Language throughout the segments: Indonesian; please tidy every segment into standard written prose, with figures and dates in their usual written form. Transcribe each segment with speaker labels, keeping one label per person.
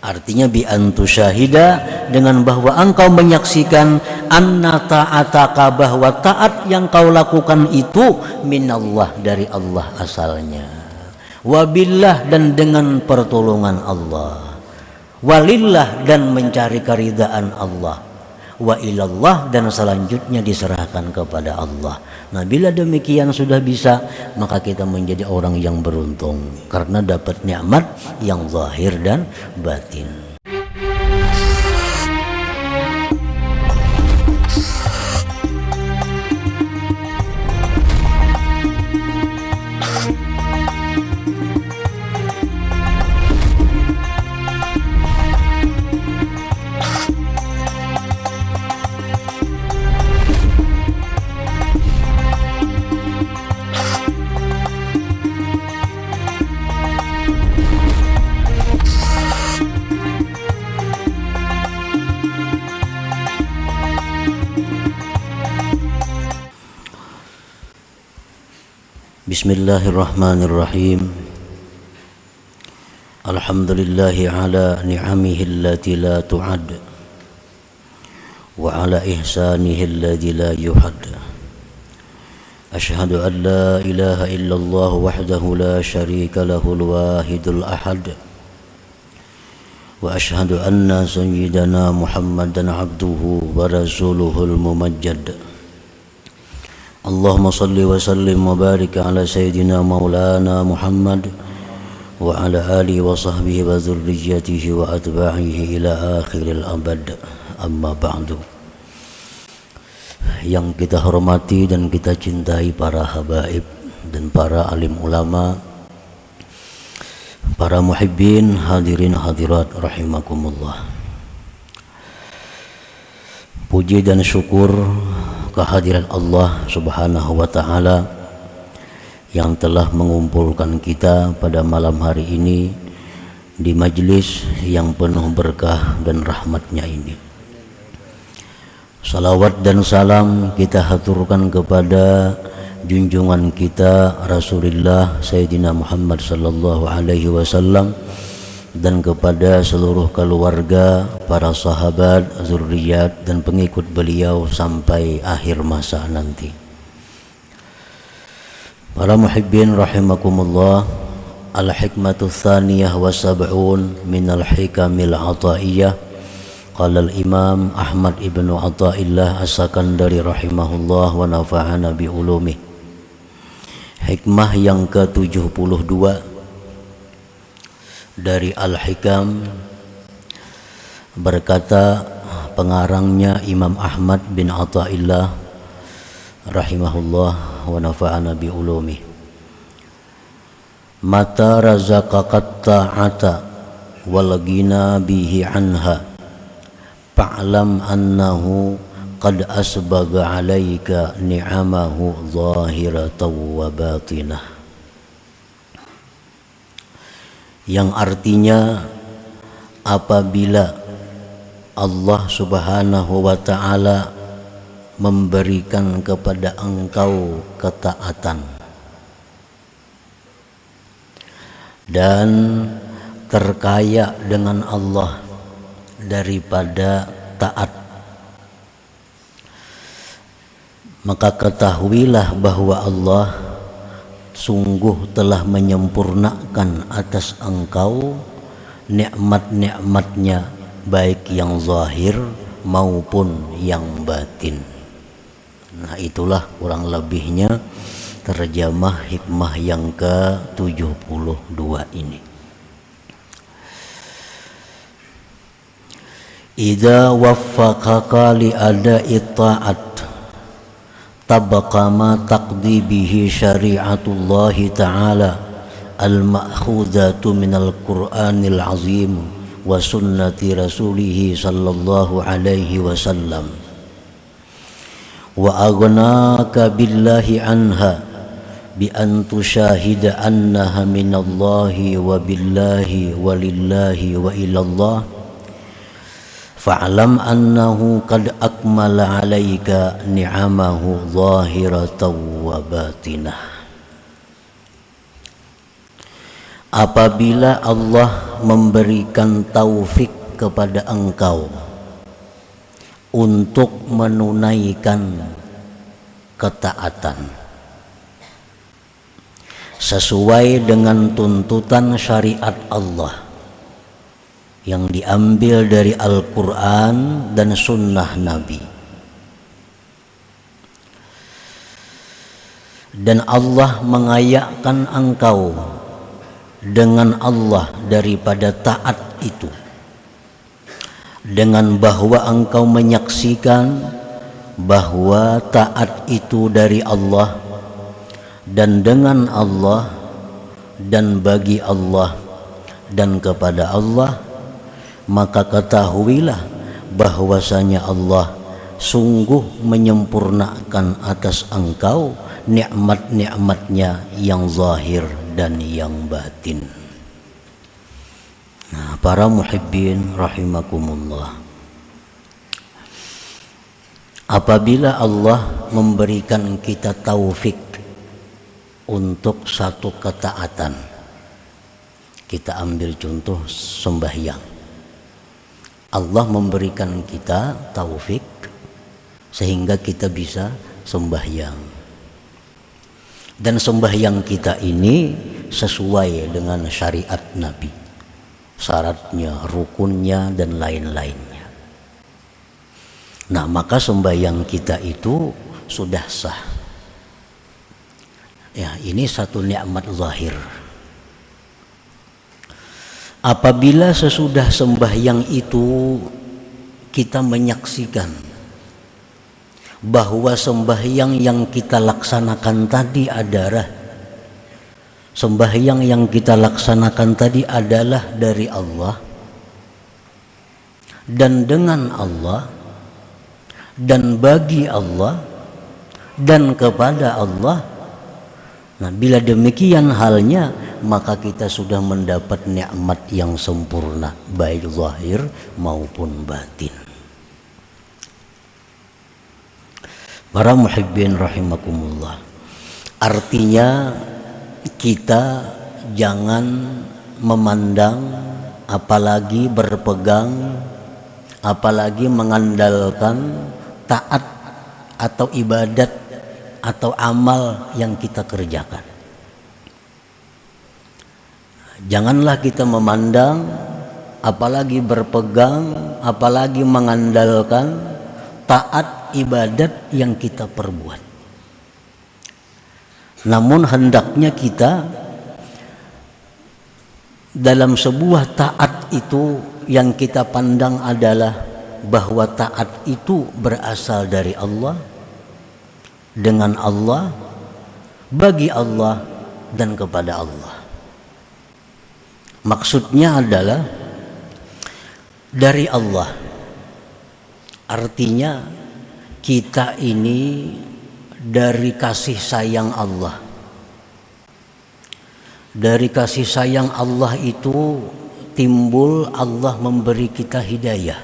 Speaker 1: Artinya bi antu syahida, dengan bahwa engkau menyaksikan anna ta'ataka, bahwa taat yang kau lakukan itu minallah, dari Allah asalnya, wabillah, dan dengan pertolongan Allah, walillah, dan mencari keridaan Allah, wa ilallah, dan selanjutnya diserahkan kepada Allah. Nah, bila demikian sudah bisa, maka kita menjadi orang yang beruntung karena dapat nikmat yang zahir dan batin. Bismillahirrahmanirrahim. Alhamdulillahi ala ni'amihi allati la tu'ad wa ala ihsanihi alladhi la yuhad. Ashhadu an la ilaha illallah wahdahu la sharika lahul wahidul ahad. Wa ashhadu anna sayyidana Muhammadan abduhu wa rasuluhul mumajjad. Allahumma salli wa sallim wa barik ala sayyidina maulana Muhammad wa ala alihi wa sahbihi wa dzurriyyatihi wa atba'ihi ila akhiril abad. Amma ba'du. Yang kita hormati dan kita cintai para habaib dan para alim ulama, para muhibbin, hadirin hadirat rahimakumullah. Puji dan syukur kehadiran Allah Subhanahu wa ta'ala yang telah mengumpulkan kita pada malam hari ini di majlis yang penuh berkah dan rahmatnya ini. Salawat dan salam kita haturkan kepada junjungan kita Rasulullah Sayyidina Muhammad sallallahu alaihi wasallam, dan kepada seluruh keluarga, para sahabat, zurriyat, dan pengikut beliau sampai akhir masa nanti. Para muhibbin rahimakumullah, al-hikmatu tsaniyah wa sab'un min al-hikamil ataiyah. Qala al-imam Ahmad ibnu Athaillah as-Sakandari rahimahullah wa nafa'ana bi ulumih. Hikmah yang ke-72 dari Al-Hikam, berkata pengarangnya Imam Ahmad bin Athaillah rahimahullah wa nafa'ana bi ulumi. Mata razaqakat ta'ata wal ghina bihi anha fa'lam annahu qad asbaga 'alaika ni'amahu zahiratan wa batinah. Yang artinya, apabila Allah Subhanahu wa ta'ala memberikan kepada engkau ketaatan dan terkaya dengan Allah daripada taat, maka ketahuilah bahwa Allah sungguh telah menyempurnakan atas engkau nikmat-nikmatnya, baik yang zahir maupun yang batin. Nah, itulah kurang lebihnya terjemah hikmah yang ke-72 ini. Idza waffaqaka li ada'i ta'at tabqa ma taqdi bihi syari'atullah ta'ala al-ma'khudatu minal Qur'anil azim wa sunnati rasulih sallallahu alaihi wasallam, wa aghnaka billahi anha bi an tusyahida annaha minallahi wa billahi wa lillahi wa ilallah, fa'lam annahu qad akmala 'alaika ni'amahu zahiratan wa batinah. apabila Allah memberikan taufik kepada engkau untuk menunaikan ketaatan sesuai dengan tuntutan syariat Allah yang diambil dari Al-Quran dan Sunnah Nabi, dan Allah mengayakkan engkau dengan Allah daripada taat itu, dengan bahwa engkau menyaksikan bahwa taat itu dari Allah dan dengan Allah dan bagi Allah dan kepada Allah, maka ketahuilah bahwasanya Allah sungguh menyempurnakan atas engkau nikmat-nikmatnya yang zahir dan yang batin. Nah, para muhibbin rahimakumullah, apabila Allah memberikan kita taufik untuk satu ketaatan, kita ambil contoh sembahyang. Allah memberikan kita taufik sehingga kita bisa sembahyang, dan sembahyang kita ini sesuai dengan syariat Nabi, syaratnya, rukunnya dan lain-lainnya. Nah, maka sembahyang kita itu sudah sah. Ya, ini satu nikmat zahir. Apabila sesudah sembahyang itu kita menyaksikan bahwa sembahyang yang kita laksanakan tadi adalah dari Allah dan dengan Allah dan bagi Allah dan kepada Allah. Nah, bila demikian halnya, maka kita sudah mendapat nikmat yang sempurna, baik zahir maupun batin. Para muhibbin rahimakumullah, artinya kita jangan memandang, apalagi berpegang, apalagi mengandalkan taat atau ibadat atau amal yang kita kerjakan. Janganlah kita memandang, apalagi berpegang, apalagi mengandalkan taat ibadat yang kita perbuat. Namun hendaknya kita dalam sebuah taat itu yang kita pandang adalah bahwa taat itu berasal dari Allah, dengan Allah, bagi Allah dan kepada Allah. Maksudnya adalah dari Allah. Artinya kita ini dari kasih sayang Allah. Dari kasih sayang Allah itu timbul Allah memberi kita hidayah.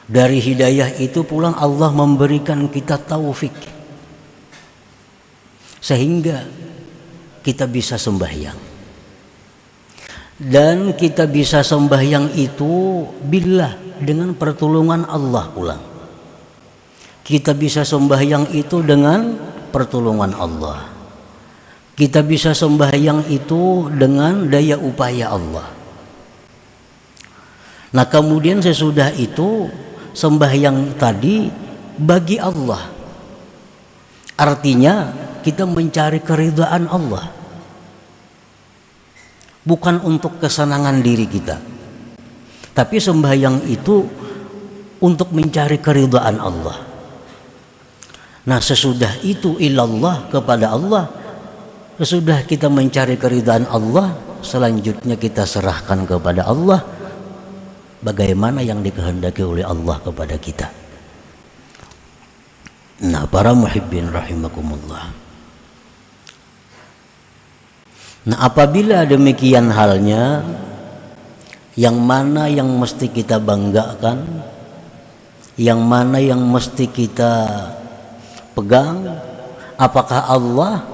Speaker 1: Dari hidayah itu pulang Allah memberikan kita taufik sehingga kita bisa sembahyang. Dan kita bisa sembahyang itu billah, dengan pertolongan Allah pulang. Kita bisa sembahyang itu dengan pertolongan Allah. Kita bisa sembahyang itu dengan daya upaya Allah. Nah, kemudian sesudah itu sembahyang tadi bagi Allah, artinya kita mencari keridhaan Allah, bukan untuk kesenangan diri kita, tapi sembahyang itu untuk mencari keridhaan Allah. Nah, sesudah itu ilallah, kepada Allah. Sesudah kita mencari keridhaan Allah, selanjutnya kita serahkan kepada Allah bagaimana yang dikehendaki oleh Allah kepada kita. Nah, para muhibbin rahimakumullah, nah apabila demikian halnya, yang mana yang mesti kita banggakan, yang mana yang mesti kita pegang, apakah Allah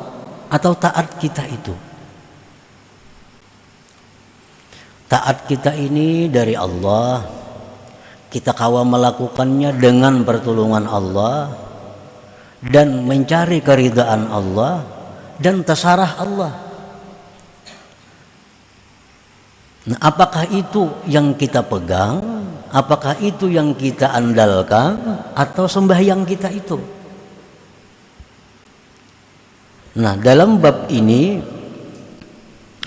Speaker 1: atau taat kita itu? taat kita ini dari Allah, kita kawa melakukannya dengan pertolongan Allah dan mencari keridhaan Allah dan terserah Allah. Nah, apakah itu yang kita pegang? Apakah itu yang kita andalkan? Atau sembahyang kita itu? Nah, dalam bab ini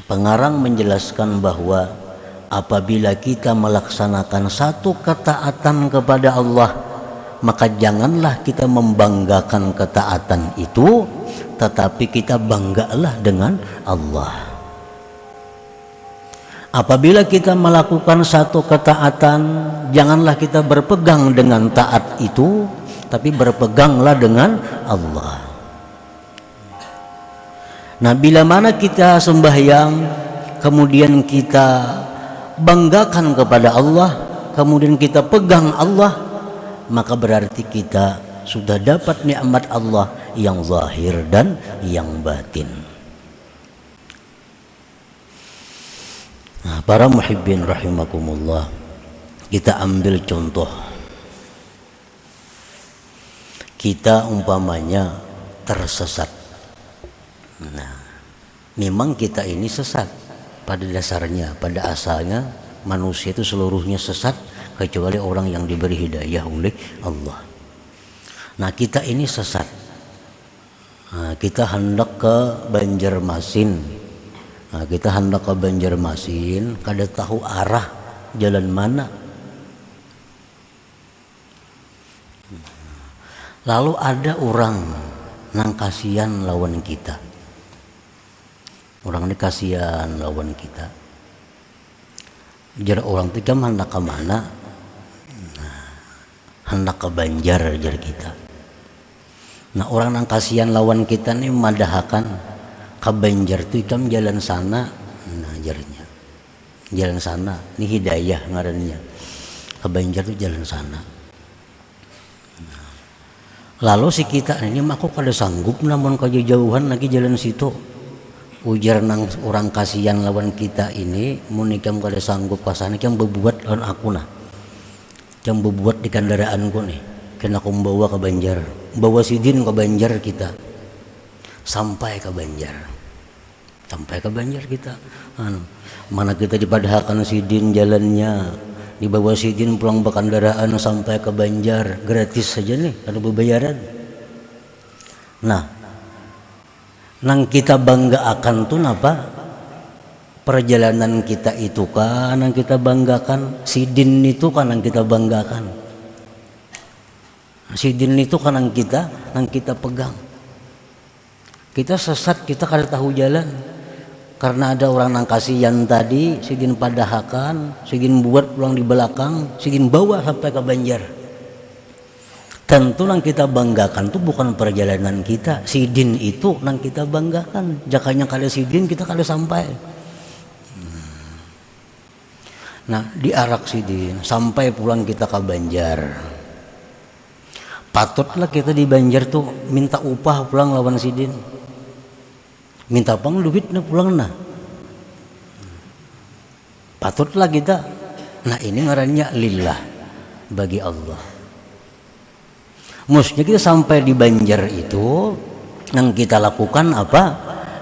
Speaker 1: pengarang menjelaskan bahwa apabila kita melaksanakan satu ketaatan kepada Allah, maka janganlah kita membanggakan ketaatan itu, tetapi kita banggalah dengan Allah. Apabila kita melakukan satu ketaatan, janganlah kita berpegang dengan taat itu, tapi berpeganglah dengan Allah. Nah, bila mana kita sembahyang, kemudian kita banggakan kepada Allah, kemudian kita pegang Allah, maka berarti kita sudah dapat nikmat Allah yang zahir dan yang batin. Nah, para muhibbin rahimakumullah, kita ambil contoh. Kita umpamanya tersesat. Nah, memang kita ini sesat pada dasarnya, pada asalnya manusia itu seluruhnya sesat kecuali orang yang diberi hidayah oleh Allah. Nah, kita ini sesat. Nah, kita hendak ke Banjarmasin. Nah, kita hendak ke Banjarmasin, kada tahu arah jalan mana. Lalu ada orang nang kasihan lawan kita. Orang ini kasihan lawan kita. Jar orang itu jam hendak ke mana? Nah, hendak ke Banjar jar kita. Nah, orang nang kasihan lawan kita nih madahakan ke Banjar itu jam jalan sana. Nah, jarnya jalan sana. Ini hidayah ngarannya. Ke Banjar itu jalan sana. Nah, lalu si kita ini aku kada sanggup namun kejauhan lagi jalan situ. Ujar nang orang kasihan lawan kita ini, munikam kada sanggup pasane yang berbuat lawan aku nah. Yang berbuat di kendaraanku nih. Kena aku membawa ke Banjar. Bawa sidin ke Banjar kita. Sampai ke Banjar. Sampai ke Banjar kita. Mana kita dipadahkan sidin jalannya. Dibawa sidin pulang ke kendaraan sampai ke Banjar. Gratis saja nih, ada berbayaran. Nah, nang kita banggakan tuh apa? Perjalanan kita itu kan yang kita banggakan, sidin itu kan yang kita banggakan. Sidin itu kan yang kita pegang. Kita sesat, kita kada tahu jalan. Karena ada orang nang kasihan tadi, sidin padahakan, sidin buat pulang di belakang, sidin bawa sampai ke Banjar. Tentu yang kita banggakan itu bukan perjalanan kita, sidin itu yang kita banggakan. Jakanya kada sidin kita kada sampai. Nah, diarak sidin sampai pulang kita ke Banjar. Patutlah kita di Banjar tuh minta upah pulang lawan sidin. Minta pang duit na pulang nah. Patutlah kita. Nah, ini ngarannya lillah, bagi Allah. Maksudnya kita sampai di Banjar itu, yang kita lakukan apa?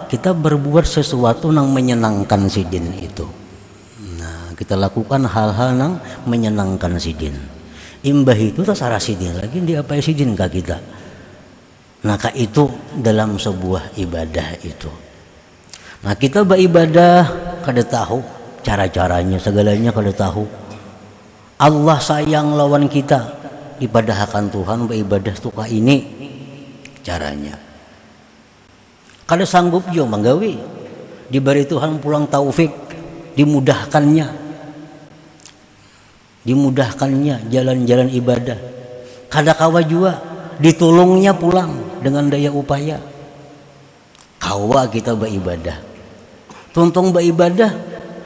Speaker 1: Kita berbuat sesuatu yang menyenangkan sidin itu. Nah, kita lakukan hal-hal yang menyenangkan sidin. Imbah itu terserah sidin lagi, dia apa sidin ke kita. Nah, itu dalam sebuah ibadah itu. Nah, kita beribadah kada tahu cara-caranya, segalanya kada tahu. Allah sayang lawan kita. Ibadahkan Tuhan beribadah tuka ini caranya. Kada sanggup jo manggawi. Diberi Tuhan pulang taufik, dimudahkannya jalan-jalan ibadah. Kada kawa jua ditolongnya pulang dengan daya upaya. Kawa kita beribadah. Tuntung beribadah,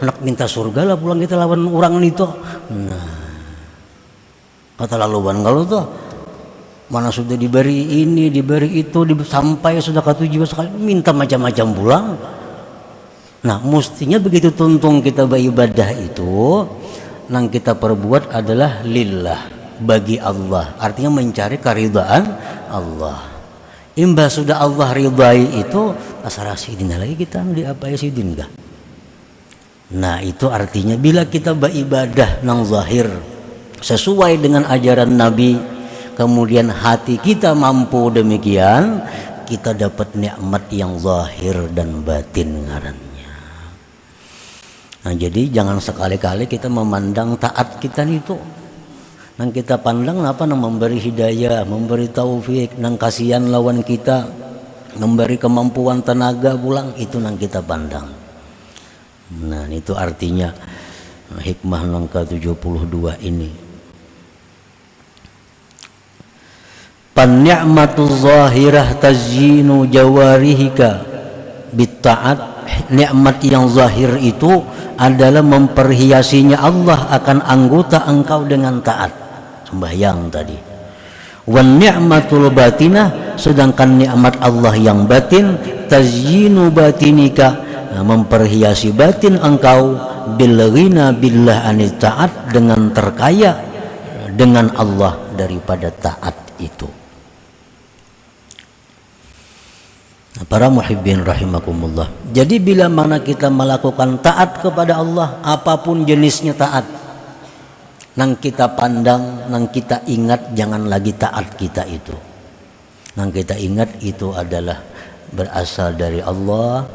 Speaker 1: hendak minta surga lah pulang kita lawan orang itu. Nah, kata laluan kalau tuh mana sudah diberi ini, diberi itu, sampai sudah ke tujuan sekali minta macam-macam pulang. Nah, mestinya begitu tuntung kita beribadah itu, yang kita perbuat adalah lillah, bagi Allah. Artinya mencari keridhaan Allah. Imba sudah Allah ridai itu, asal sidin lagi kita di apa ya sidin enggak. Nah, itu artinya bila kita beribadah nang zahir sesuai dengan ajaran Nabi, kemudian hati kita mampu demikian, kita dapat nikmat yang zahir dan batin ngarannya. Nah, jadi jangan sekali-kali kita memandang taat kita itu, nang kita pandang apa, nang memberi hidayah, memberi taufik, nang kasihan lawan kita, memberi kemampuan tenaga pulang, itu nang kita pandang. Nah, itu artinya hikmah nang ke-72 ini. Pan-ni'matu zahirah tazyinu jawarihika bitta'at. Nikmat yang zahir itu adalah memperhiasinya Allah akan anggota engkau dengan taat. Sembahyang tadi. Wan ni'matul batinah, sedangkan nikmat Allah yang batin, tazyinu batinika, memperhiasi batin engkau bil ghina billah anit taat, dengan terkaya dengan Allah daripada taat itu. Para muhibbin rahimakumullah. Jadi bila mana kita melakukan taat kepada Allah, apapun jenisnya taat, nang kita pandang, nang kita ingat, jangan lagi taat kita itu. Nang kita ingat itu adalah berasal dari Allah.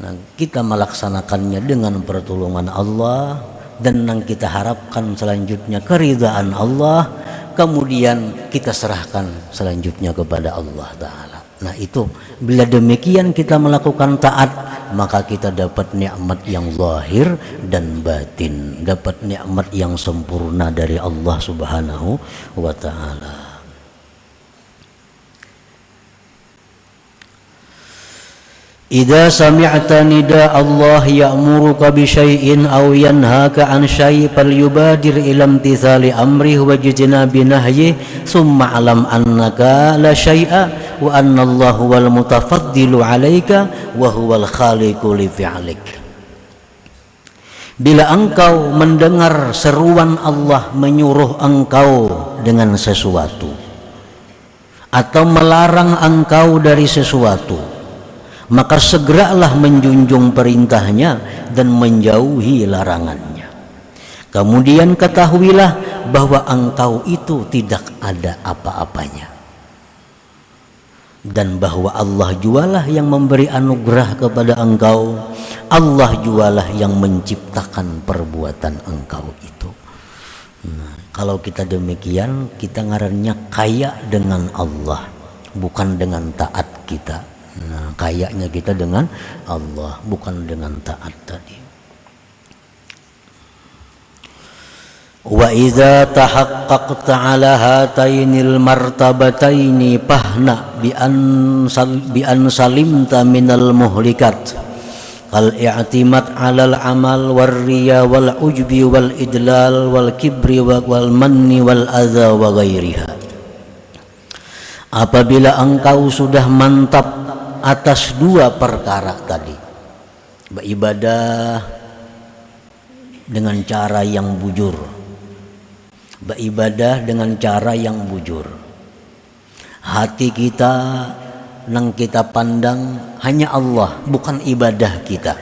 Speaker 1: Nang kita melaksanakannya dengan pertolongan Allah, dan nang kita harapkan selanjutnya keridhaan Allah, kemudian kita serahkan selanjutnya kepada Allah Ta'ala. Nah, itu bila demikian kita melakukan taat, maka kita dapat nikmat yang zahir dan batin, dapat nikmat yang sempurna dari Allah Subhanahu wa Ta'ala. Idza sami'ta nida Allah ya'muruka bi syai'in aw yanhaka an syai' falyubadir ila imtithali amrihi wa jitinabi nahyihi summa alam annaka la syai'a wa anna Allah wal mutafaddilu 'alaika wa huwal khaliqu li fi'lik. Bila engkau mendengar seruan Allah menyuruh engkau dengan sesuatu atau melarang engkau dari sesuatu, maka segeralah menjunjung perintahnya dan menjauhi larangannya. Kemudian ketahuilah bahwa engkau itu tidak ada apa-apanya, dan bahwa Allah jualah yang memberi anugerah kepada engkau, Allah jualah yang menciptakan perbuatan engkau itu. Nah, kalau kita demikian, kita ngarannya kaya dengan Allah, bukan dengan taat kita. Nah, kayaknya kita dengan Allah, bukan dengan taat tadi. Wa idza tahaqqaqta ala hatainil martabataini fahna bi an salimta minal muhlikat kal i'timad 'alal amal war riya wal ujbi wal idlal wal kibri wal manni wal adza wa ghairiha. Apabila engkau sudah mantap atas dua perkara tadi, beribadah dengan cara yang bujur, beribadah dengan cara yang bujur, hati kita nang kita pandang hanya Allah, bukan ibadah kita.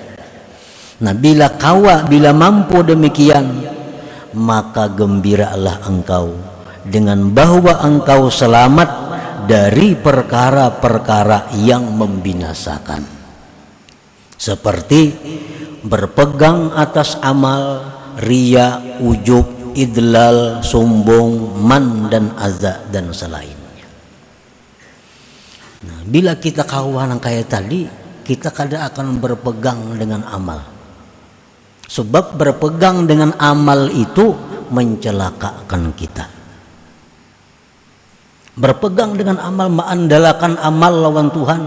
Speaker 1: Nah, bila mampu demikian, maka gembiralah engkau dengan bahwa engkau selamat dari perkara-perkara yang membinasakan, seperti berpegang atas amal, riya, ujub, idlal, sombong, man dan azza dan selainnya. Nah, bila kita kawan kayak tadi, kita kadang akan berpegang dengan amal, sebab berpegang dengan amal itu mencelakakan kita. Berpegang dengan amal, mengandalkan amal lawan Tuhan,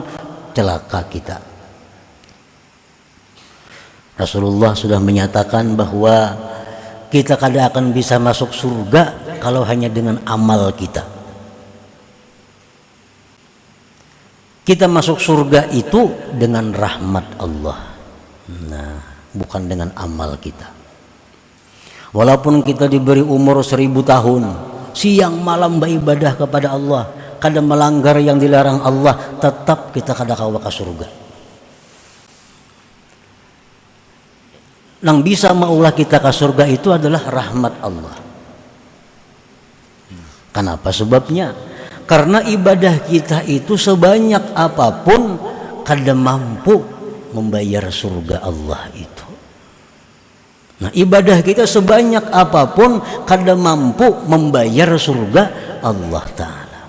Speaker 1: celaka kita. Rasulullah sudah menyatakan bahwa kita kadang akan bisa masuk surga kalau hanya dengan amal kita. Kita masuk surga itu dengan rahmat Allah. Nah, bukan dengan amal kita. Walaupun kita diberi umur 1000 tahun, siang malam beribadah kepada Allah, kada melanggar yang dilarang Allah, tetap kita kada kawa ke surga. Yang bisa maulah kita ke surga itu adalah rahmat Allah. Kenapa sebabnya? Karena ibadah kita itu sebanyak apapun kada mampu membayar surga Allah itu. Nah, ibadah kita sebanyak apapun kada mampu membayar surga Allah Ta'ala.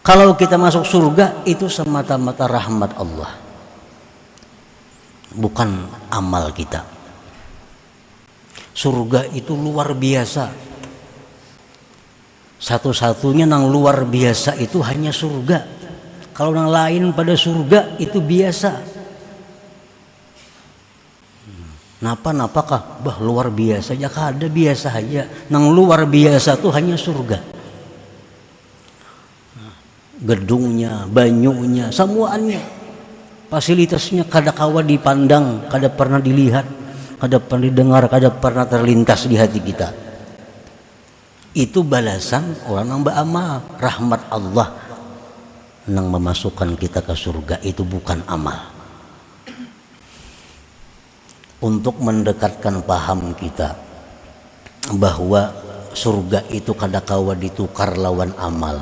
Speaker 1: Kalau kita masuk surga itu semata-mata rahmat Allah, bukan amal kita. Surga itu luar biasa. Satu-satunya yang luar biasa itu hanya surga. Kalau yang lain pada surga itu biasa. Napa-napakah? Bah, luar biasa ya, kada biasa aja. Yang luar biasa itu hanya surga. Gedungnya, banyunya, semuanya, fasilitasnya kada kawa dipandang, kada pernah dilihat, kada pernah didengar, kada pernah terlintas di hati kita. Itu balasan orang yang beramal. Rahmat Allah yang memasukkan kita ke surga, itu bukan amal. Untuk mendekatkan paham kita bahwa surga itu kada kawa ditukar lawan amal,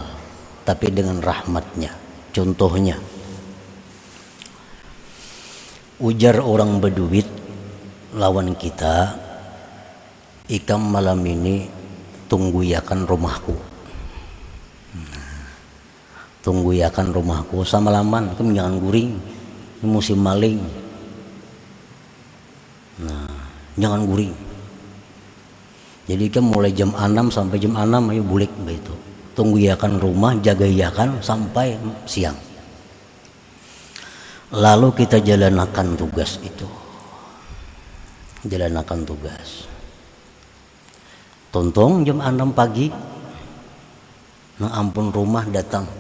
Speaker 1: tapi dengan rahmatnya. Contohnya, ujar orang berduit lawan kita, ikam malam ini tunggu yakan rumahku, tunggu yakan rumahku samalaman, kamu jangan guring, ini musim maling. Nah, jangan guring. Jadi kan mulai jam 6 sampai jam 6 ayo bulik begitu. Tunggu yakan rumah, jaga yakan sampai siang. Lalu kita jalankan tugas itu. Jalankan tugas. Tontong jam 6 pagi. Nah, ampun rumah datang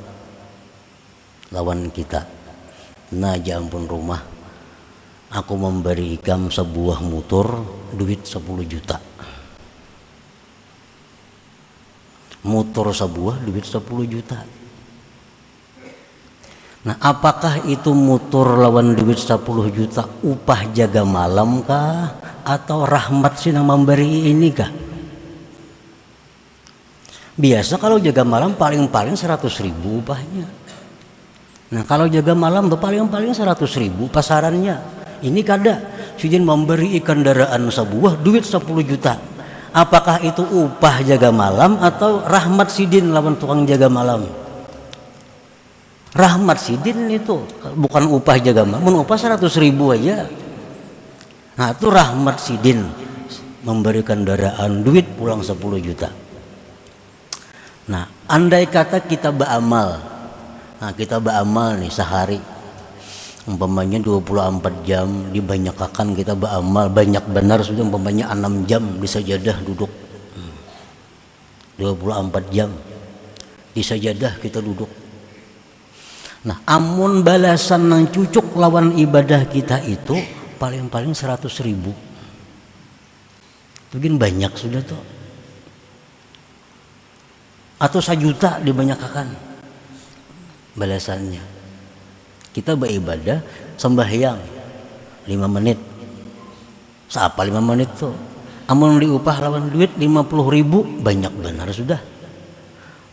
Speaker 1: lawan kita. Nah, ya ampun rumah, aku memberi ikam sebuah motor duit 10 juta. Motor sebuah duit 10 juta. Nah, apakah itu motor lawan duit 10 juta upah jaga malam kah? Atau rahmat sih yang memberi ini kah? Biasa kalau jaga malam paling-paling 100.000 upahnya. Nah, kalau jaga malam tuh paling-paling 100.000 pasarannya. Ini kada, sidin memberi kendaraan sebuah duit 10 juta. Apakah itu upah jaga malam atau rahmat sidin lawan tukang jaga malam? Rahmat sidin itu, bukan upah jaga malam. Upah 100.000 aja. Nah, itu rahmat sidin memberi kendaraan duit pulang 10 juta. Nah, andai kata kita beramal. Nah, kita beramal nih sehari, umpamanya 24 jam dibanyakkan kita beramal, banyak benar sudah, umpamanya 6 jam di sajadah duduk, 24 jam di sajadah kita duduk. Nah, amun balasan yang cucuk lawan ibadah kita itu paling-paling 100.000. Mungkin banyak sudah tuh. Atau 1 juta dibanyakkan balasannya. Kita beribadah sembahyang 5 menit. Siapa 5 menit tuh? Amun diupah lawan duit 50.000 banyak benar sudah.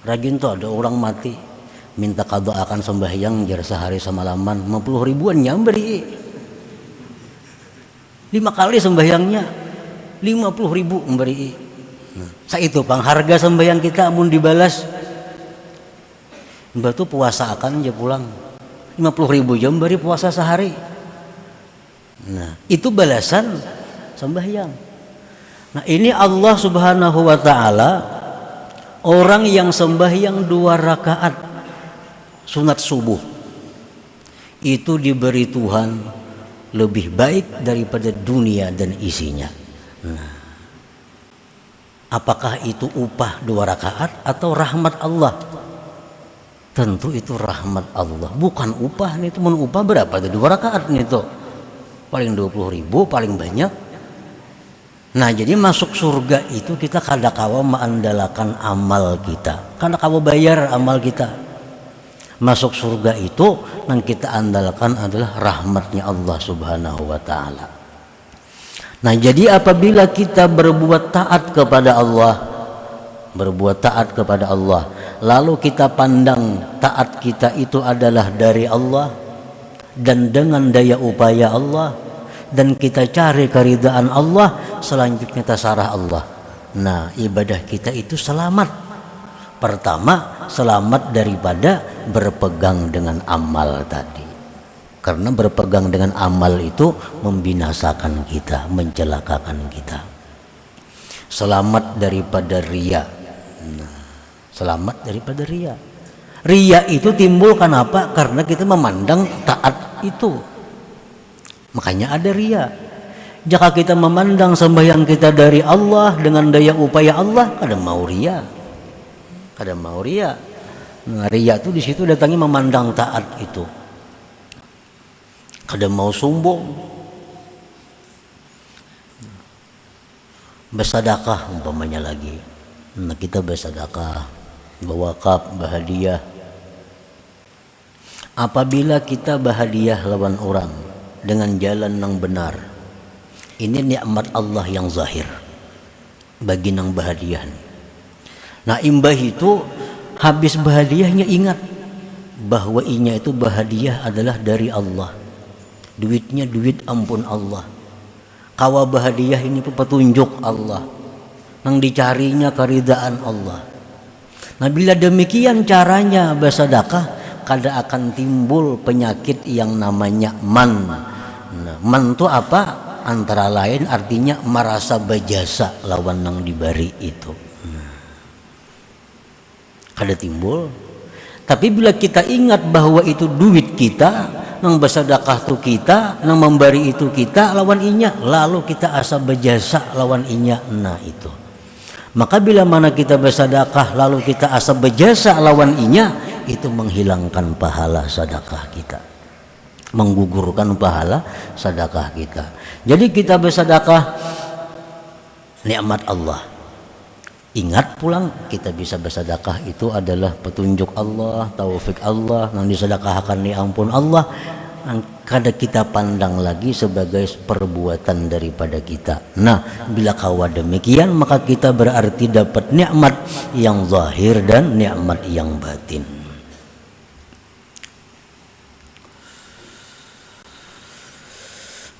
Speaker 1: Rajin tuh ada orang mati minta qada akan sembahyang jar sehari semalaman 50.000-an nyamberi. 5 kali sembahyangnya 50.000 memberi. Nah, saya itu pangharga sembahyang kita amun dibalas. Mbak tuh puasa akan aja pulang 50.000 jam beri puasa sehari. Nah, itu balasan sembahyang. Nah, ini Allah Subhanahu wa taala, orang yang sembahyang 2 rakaat sunat subuh itu diberi Tuhan lebih baik daripada dunia dan isinya. Nah, apakah itu upah 2 rakaat atau rahmat Allah? tentu itu rahmat Allah, bukan upah nih. Itu upah berapa tuh? 2 rakaat nih tuh, paling 20.000 paling banyak. Nah jadi masuk surga itu kita kadakawa mengandalkan amal kita, kadakawa bayar amal kita. Masuk surga itu yang kita andalkan adalah rahmatnya Allah Subhanahu wa ta'ala. Nah jadi apabila kita berbuat taat kepada Allah, lalu kita pandang taat kita itu adalah dari Allah dan dengan daya upaya Allah, dan kita cari keridaan Allah, selanjutnya tasarah Allah. Nah ibadah kita itu selamat. Pertama, selamat daripada berpegang dengan amal tadi, karena berpegang dengan amal itu membinasakan kita, mencelakakan kita. Selamat daripada riya. Nah, selamat daripada riya. Riya itu timbul kenapa? Karena kita memandang taat itu, makanya ada riya. Jika kita memandang sembahyang kita dari Allah dengan daya upaya Allah, kadang mau riya, kadang mau riya. Nah, riya itu di situ datangnya memandang taat itu, kadang mau sombong. Bersedekah umpamanya lagi. Nah, kita bersedekah, berwakaf, berhadiah. Apabila kita berhadiah lawan orang dengan jalan yang benar, ini nikmat Allah yang zahir bagi nang berhadiah. Nah imbah itu habis berhadiahnya ingat bahwa inya itu berhadiah adalah dari Allah, duitnya duit ampun Allah, kawa berhadiah ini petunjuk Allah, nang dicarinya keridaan Allah. Nah bila demikian caranya bersedekah, kada akan timbul penyakit yang namanya man. Nah, man itu apa? Antara lain artinya merasa berjasa lawan nang diberi itu. Kada timbul. Tapi bila kita ingat bahwa itu duit kita, nang bersedekah tu kita, nang memberi itu kita lawan inya, lalu kita asa berjasa lawan inya. Nah itu. Maka bila mana kita bersedekah lalu kita asa berjasa lawan inya, itu menghilangkan pahala sedekah kita, menggugurkan pahala sedekah kita. Jadi kita bersedekah nikmat Allah. Ingat pulang kita bisa bersedekah itu adalah petunjuk Allah, taufik Allah, yang disedekahkan ni ampun Allah, yang kada kita pandang lagi sebagai perbuatan daripada kita. Nah bila kawa demikian, maka kita berarti dapat nikmat yang zahir dan nikmat yang batin.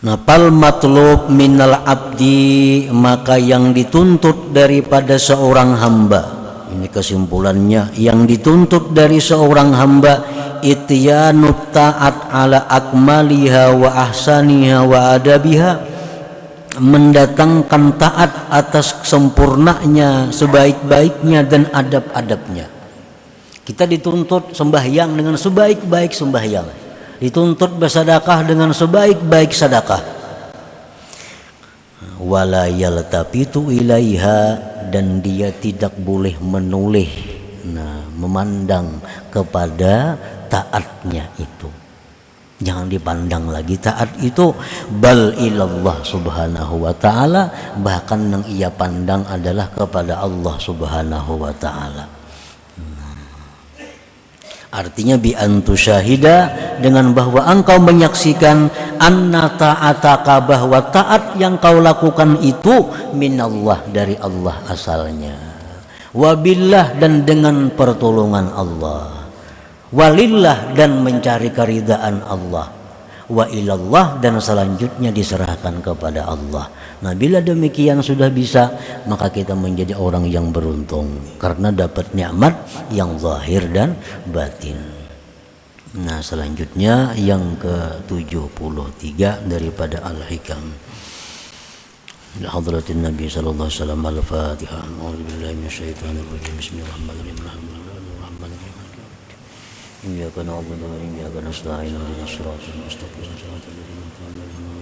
Speaker 1: Nah, pal matlub minal abdi, maka yang dituntut daripada seorang hamba, ini kesimpulannya, yang dituntut dari seorang hamba ityanut ta'at ala akmaliha wa ahsaniha wa adabiha, mendatangkan taat atas sempurnanya, sebaik-baiknya dan adab-adabnya. Kita dituntut sembahyang dengan sebaik-baik sembahyang, dituntut bersedekah dengan sebaik-baik sedekah. Wala yaltafitu ilaiha, dan dia tidak boleh menoleh, nah, memandang kepada taatnya itu. Jangan dipandang lagi taat itu, bal ilallah subhanahu wa ta'ala, bahkan yang ia pandang adalah kepada Allah subhanahu wa ta'ala. Artinya bi antu syahida, dengan bahwa engkau menyaksikan anna ta'ataka, bahwa taat yang kau lakukan itu minallah, dari Allah asalnya, wabillah, dan dengan pertolongan Allah, walillah, dan mencari keridaan Allah, wa ilallah, dan selanjutnya diserahkan kepada Allah. Nah bila demikian sudah bisa, maka kita menjadi orang yang beruntung karena dapat nikmat yang zahir dan batin. Nah selanjutnya yang ke-73 daripada Al-Hikam. Hadratin Nabi sallallahu alaihi wasallam. Al-Fatihah. A'udzubillahi minasyaitonir rajim. Bismillahirrahmanirrahim. Iyyaka na'budu wa iyyaka nasta'in. Ihdinas siratal mustaqim. Shiratal ladzina an'amta 'alaihim